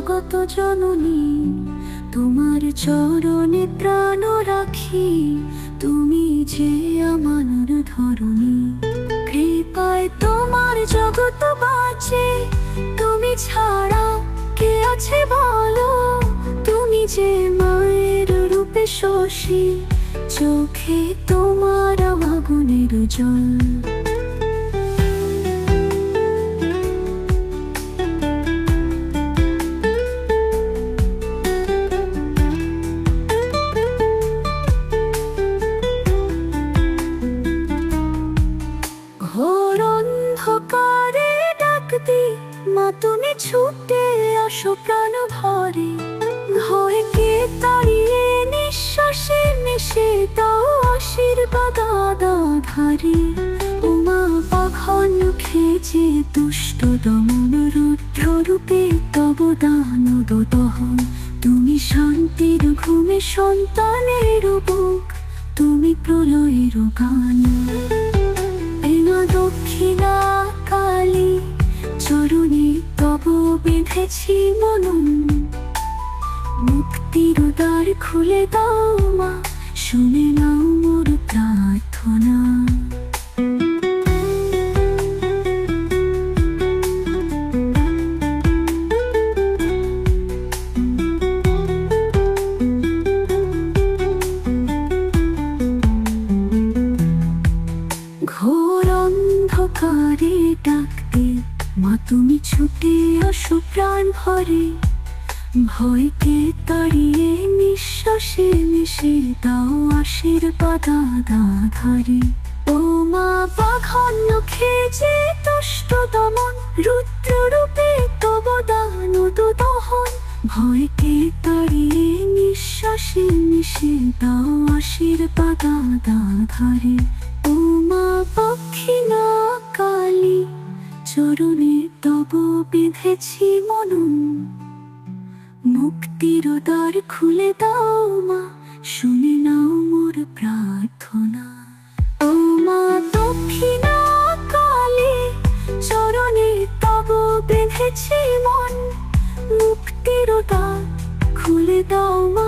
জগত জননী, তোমার চরণে প্রাণ রাখি। তুমি যে আমার ধরণী, কৃপায় তোমার জগৎ বাঁচে। তুমি ছাড়া কে আছে বলো, তুমি যে মায়ের রূপে শশী, চোখে তোমার আগুনের জল। ঘোর অন্ধকারে ডাক দি, মা তুমি ছুটে আসো প্রাণ ভরে। ভয় কে তাড়িয়ে নিঃশ্বাসে মিশে দাও আশীর্বাদ আধারে। উমা পাখন খেজে দুষ্ট দমন, রুদ্র রূপে তব দানব দহন। তুমি শান্তির ঘুমে সন্তানের বুক, তুমি প্রলয়ের গান। দক্ষিণা কালী চরণে তব বেঁধেছি মন, মুক্তির দ্বার খুলে দাও মা, শুনে নাও মোর প্রার্থনা। ঘোর অন্ধকারে ডাক দে, মা তুমি ছুটে আসো প্রাণ ভরে। ভয়কে তাড়িয়ে নিঃশ্বাসে মিশে দাও আশীর্বাদ আধারে। ও মা পাখন খেজে দুষ্ট দমন, রুদ্র রূপে তব দানব দহন। ভয়কে তাড়িয়ে নিঃশ্বাসে মিশে দাও আশীর্বাদ আধারে। ও মা দক্ষিণা কালী চরণে তব বেঁধেছি মন, মুক্তির দ্বার খুলে দাও মা, শুনে নাও মোর প্রার্থনা। ও মা দক্ষিণা কালী চরণে তব বেঁধেছি মন, মুক্তির দ্বার খুলে দাও মা।